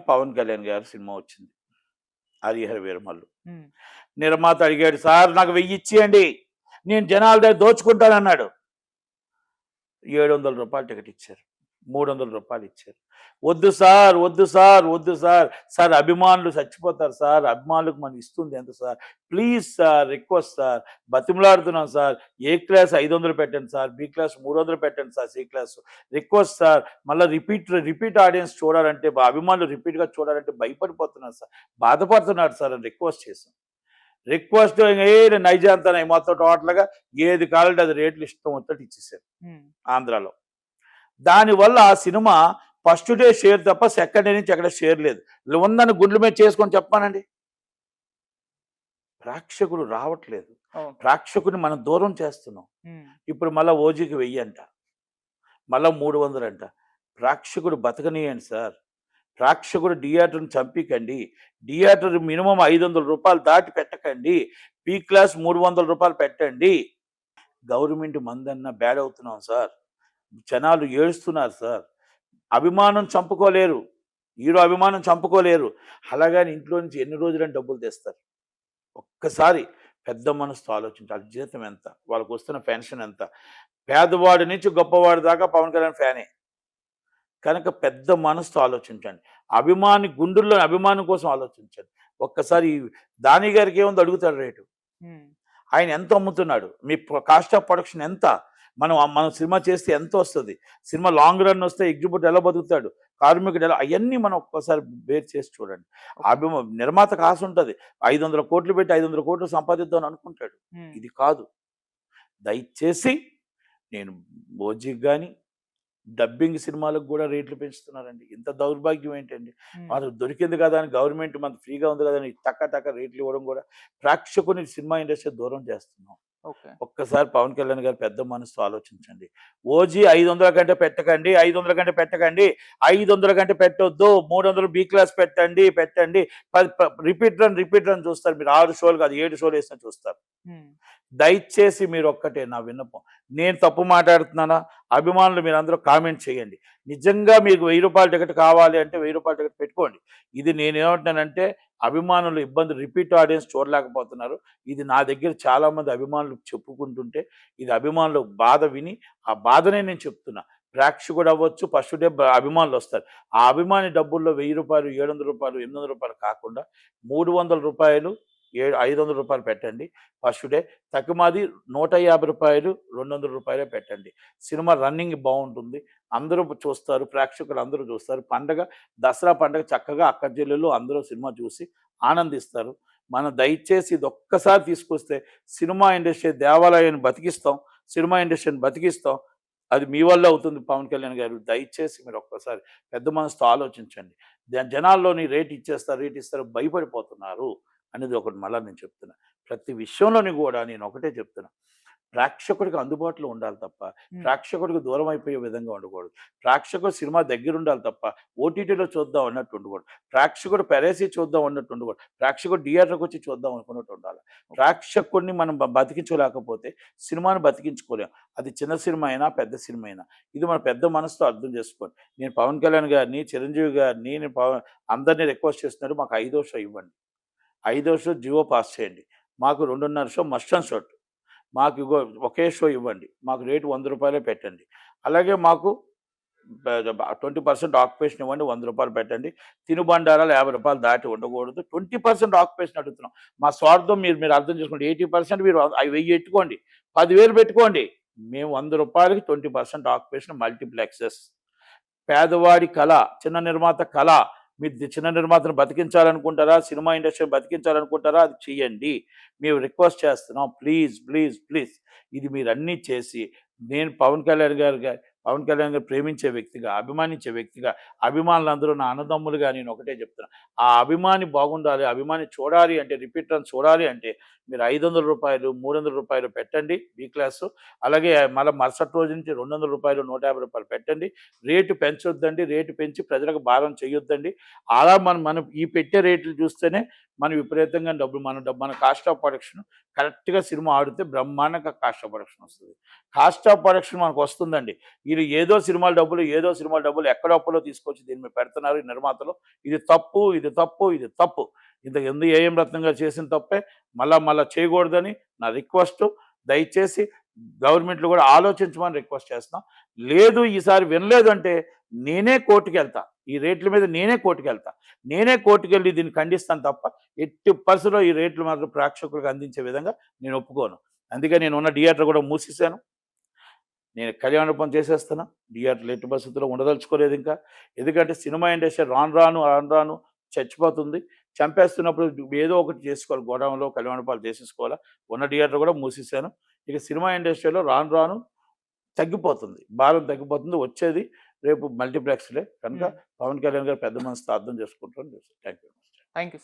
పవన్ కళ్యాణ్ గారి సినిమా వచ్చింది 'హరిహర వీరమల్లు'. హ్మ్. నిర్మాత అడిగాడు, సార్ నాకు 1000 ఇచ్చేయండి, నేను జనాల దగ్గర దోచుకుంటానన్నాడు. రూ. 700 టికెట్ ఇచ్చారు, రూ. 300 ఇచ్చారు. వద్దు సార్, వద్దు సార్, వద్దు సార్, సార్ అభిమానులు చచ్చిపోతారు సార్, అభిమానులకు మనం ఇస్తుంది ఎంత sir, please sir, request sir, బతిమలాడుతున్నాం సార్, ఏ క్లాస్ 500 పెట్టండి సార్, బి క్లాస్ 300 పెట్టండి sir, C class request sir, మళ్ళీ రిపీట్ ఆడియన్స్ చూడాలంటే, అభిమానులు రిపీట్గా చూడాలంటే భయపడిపోతున్నారు సార్, బాధపడుతున్నాడు సార్ అని రిక్వెస్ట్ చేశాం. రిక్వెస్ట్ నైజాంతా మొత్తం టోటల్గా ఏది కావాలంటే అది రేట్లు ఇష్టం వచ్చేటట్టు ఇచ్చేసారు ఆంధ్రాలో. దానివల్ల ఆ సినిమా ఫస్ట్ డే షేర్ తప్ప సెకండ్ డే నుంచి ఎక్కడ షేర్ లేదు. ఉందని గుండ్ల మీద చేసుకొని చెప్పానండి. ప్రేక్షకులు రావట్లేదు, ప్రేక్షకుని మనం దూరం చేస్తున్నాం. ఇప్పుడు మళ్ళీ ఓజీకి 1000 అంట, మళ్ళీ 300 అంట. ప్రేక్షకుడు బతకనీయండి సార్, ప్రేక్షకుడు థియేటర్ని చంపికండి, థియేటర్ మినిమం 500 రూపాయలు దాటి పెట్టకండి, పీ క్లాస్ 300 రూపాయలు పెట్టండి. గవర్నమెంట్ మందన్నా బ్యాడ్ అవుతున్నాం సార్, జనాలు ఏడుస్తున్నారు సార్, అభిమానం చంపుకోలేరు, హీరో అభిమానం చంపుకోలేరు. అలాగని ఇంట్లో నుంచి ఎన్ని రోజులని డబ్బులు తెస్తారు? ఒక్కసారి పెద్ద మనసుతో ఆలోచించాలి. జీతం ఎంత, వాళ్ళకు వస్తున్న పెన్షన్ ఎంత, పేదవాడి నుంచి గొప్పవాడి దాకా పవన్ కళ్యాణ్ ఫ్యానే. కనుక పెద్ద మనసుతో ఆలోచించండి, అభిమాని గుండెల్లో అభిమానం కోసం ఆలోచించండి. ఒక్కసారి దాని గారికి ఏముంది అడుగుతాడు రేటు, ఆయన ఎంత అమ్ముతున్నాడు, మీ కాస్ట్ ఆఫ్ ప్రొడక్షన్ ఎంత, మనం సినిమా చేస్తే ఎంత వస్తుంది, సినిమా లాంగ్ రన్ వస్తే ఎగ్జిబ్యూట్ ఎలా బతుకుతాడు, కార్మికుడు ఎలా, అవన్నీ మనం ఒక్కసారి బేర్ చేసి చూడండి. నిర్మాతకు ఆశ ఉంటుంది, 500 కోట్లు పెట్టి 500 కోట్లు సంపాదిద్దాం అనుకుంటాడు. ఇది కాదు. దయచేసి నేను ఓజీకి కానీ డబ్బింగ్ సినిమాలకు కూడా రేట్లు పెంచుతున్నారండి. ఇంత దౌర్భాగ్యం ఏంటండి? మనకు దొరికింది కదా అని గవర్నమెంట్ మనకు ఫ్రీగా ఉంది కదా అని టక్క రేట్లు ఇవ్వడం కూడా ప్రేక్షకుని సినిమా ఇండస్ట్రీ దూరం చేస్తున్నాం. ఒక్కసారి పవన్ కళ్యాణ్ గారు పెద్ద మనసుతో ఆలోచించండి. ఓజీ 500 కంటే పెట్టకండి, 500 కంటే పెట్టకండి, 500 కంటే పెట్టొద్దు, 300 బి క్లాస్ పెట్టండి. రిపీట్ రన్ చూస్తారు మీరు. 6 షోలు కాదు 7 షోలు వేసినా చూస్తారు. దయచేసి మీరు ఒక్కటే నా విన్నపం, నేను తప్పు మాట్లాడుతున్నానా? అభిమానులు మీరు అందరూ కామెంట్ చేయండి. నిజంగా మీకు 1000 రూపాయల టికెట్ కావాలి అంటే 1000 రూపాయల టికెట్ పెట్టుకోండి. ఇది నేనేమంటున్నానంటే అభిమానులు ఇబ్బంది, రిపీట్ ఆడియన్స్ చూడలేకపోతున్నారు. ఇది నా దగ్గర చాలామంది అభిమానులు చెప్పుకుంటుంటే ఇది అభిమానులు బాధ విని ఆ బాధనే నేను చెప్తున్నా. ప్రేక్షకుడు అవ్వచ్చు, ఫస్ట్ డే అభిమానులు వస్తారు. ఆ అభిమాని డబ్బుల్లో 1000 రూపాయలు, 700 రూపాయలు, 800 రూపాయలు కాకుండా 300 రూపాయలు, 500 రూపాయలు పెట్టండి ఫస్ట్ డే. తక్కువది 150 రూపాయలు, 200 రూపాయలే పెట్టండి. సినిమా రన్నింగ్ బాగుంటుంది, అందరూ చూస్తారు, ప్రేక్షకులు అందరూ చూస్తారు. పండగ దసరా పండగ చక్కగా అక్క చెల్లెళ్ళు అందరూ సినిమా చూసి ఆనందిస్తారు. మనం దయచేసి ఇది ఒక్కసారి తీసుకొస్తే సినిమా ఇండస్ట్రీ దేవాలయాన్ని బతికిస్తాం, సినిమా ఇండస్ట్రీని బతికిస్తాం. అది మీ వల్ల అవుతుంది. పవన్ కళ్యాణ్ గారు దయచేసి మీరు ఒక్కసారి పెద్ద మనసుతో ఆలోచించండి. జనాల్లోని రేట్ ఇస్తారు భయపడిపోతున్నారు అనేది ఒకటి మళ్ళీ నేను చెప్తున్నా. ప్రతి విషయంలోని కూడా నేను ఒకటే చెప్తున్నా, ప్రేక్షకుడికి అందుబాటులో ఉండాలి తప్ప ప్రేక్షకుడికి దూరం అయిపోయే విధంగా ఉండకూడదు. ప్రేక్షకుడు సినిమా దగ్గర ఉండాలి తప్ప ఓటీటీలో చూద్దాం అన్నట్టు ఉండకూడదు. ప్రేక్షకుడు పెరేసి చూద్దాం అన్నట్టు ఉండకూడదు. ప్రేక్షకుడు థియేటర్కి వచ్చి చూద్దాం అనుకున్నట్టు ఉండాలి. ప్రేక్షకుడిని మనం బతికించలేకపోతే సినిమాని బతికించుకోలేం. అది చిన్న సినిమా అయినా పెద్ద సినిమా అయినా. ఇది మన పెద్ద మనసుతో అర్థం చేసుకోండి. నేను పవన్ కళ్యాణ్ గారిని, చిరంజీవి గారిని, అందరినీ రిక్వెస్ట్ చేస్తున్నాడు, మాకు 5వ షో ఇవ్వండి, 5వ షో జియో పాస్ చేయండి, మాకు 2.5 షో మస్ట్ అండ్ షుడ్, మాకు ఒకే షో ఇవ్వండి, మాకు రేటు 100 రూపాయలే పెట్టండి. అలాగే మాకు 20% ఆక్యుపేషన్ ఇవ్వండి, 100 రూపాయలు పెట్టండి. తినుబండారాలు 50 రూపాయలు దాటి ఉండకూడదు. 20% ఆక్యుపేషన్ అడుగుతున్నాం. మా స్వార్థం మీరు అర్థం చేసుకోండి. 80% మీరు 1000 పెట్టుకోండి, 10,000 పెట్టుకోండి. మేము 100 రూపాయలకి 20% ఆక్యుపేషన్ మల్టీప్లెక్సెస్. పేదవాడి కళ, చిన్న నిర్మాత కళ. మీరు చిన్న నిర్మాతను బతికించాలనుకుంటారా, సినిమా ఇండస్ట్రీని బతికించాలనుకుంటారా, అది చెయ్యండి. మేము రిక్వెస్ట్ చేస్తున్నాం, ప్లీజ్ ప్లీజ్ ప్లీజ్. ఇది మీరు అన్నీ చేసి, నేను పవన్ కళ్యాణ్ గారు ప్రేమించే వ్యక్తిగా, అభిమానించే వ్యక్తిగా, అభిమానులందరూ నా అన్నదమ్ములుగా నేను ఒకటే చెప్తున్నా, ఆ అభిమాని బాగుండాలి, అభిమాని చూడాలి అంటే, రిపీట్ రన్ చూడాలి అంటే మీరు 500 రూపాయలు, 300 రూపాయలు పెట్టండి బి క్లాసు. అలాగే మళ్ళీ మరుసటి రోజు నుంచి 200 రూపాయలు, 150 రూపాయలు పెట్టండి. రేటు పెంచొద్దండి, రేటు పెంచి ప్రజలకు భారం చేయొద్దండి. అలా మనం ఈ పెట్టే రేట్లు చూస్తేనే మనం విపరీతంగా డబ్బులు మన కాస్ట్ ఆఫ్ ప్రొడక్షన్ కరెక్ట్గా సినిమా ఆడితే బ్రహ్మాండంగా కాస్ట్ ఆఫ్ ప్రొడక్షన్ వస్తుంది. కాస్ట్ ఆఫ్ ప్రొడక్షన్ మనకు వస్తుందండి. వీళ్ళు ఏదో సినిమాల డబ్బులు ఎక్కడప్పులో తీసుకొచ్చి దీని మీద పెడుతున్నారు ఈ నిర్మాతలు. ఇది తప్పు, ఇది తప్పు, ఇది తప్పు. ఎందుకు ఏఎం రత్నం గారు చేసిన తప్పే మళ్ళా చేయకూడదని నా రిక్వెస్ట్. దయచేసి గవర్నమెంట్లు కూడా ఆలోచించమని రిక్వెస్ట్ చేస్తున్నాం. లేదు ఈసారి వినలేదు అంటే నేనే కోర్టుకెళ్తా. ఈ రేట్ల మీద నేనే కోర్టుకెళ్తా. నేనే కోర్టుకెళ్ళి దీన్ని ఖండిస్తాను తప్ప ఎట్టి పరిస్థితుల్లో ఈ రేట్లు మాత్రం ప్రేక్షకులకు అందించే విధంగా నేను ఒప్పుకోను. అందుకే నేను ఉన్న థియేటర్ కూడా మూసేశాను. నేను కళ్యాణోపం చేసేస్తున్నా. థియేటర్లు ఎట్టి పరిస్థితుల్లో ఉండదలుచుకోలేదు ఇంకా. ఎందుకంటే సినిమా ఇండస్ట్రీ రాను రాను చచ్చిపోతుంది. చంపేస్తున్నప్పుడు ఏదో ఒకటి చేసుకోవాలి. గోడౌన్లో కళ్యాణోపాలు చేసేసుకోవాలా. ఉన్న థియేటర్ కూడా మూసేశాను. ఇక సినిమా ఇండస్ట్రీలో రాను తగ్గిపోతుంది. భారం తగ్గిపోతుంది. వచ్చేది రేపు మల్టీప్లెక్స్లే కనుక పవన్ కళ్యాణ్ గారు పెద్ద మనసుతో అర్థం చేసుకుంటారని థ్యాంక్ యూ. Thank you.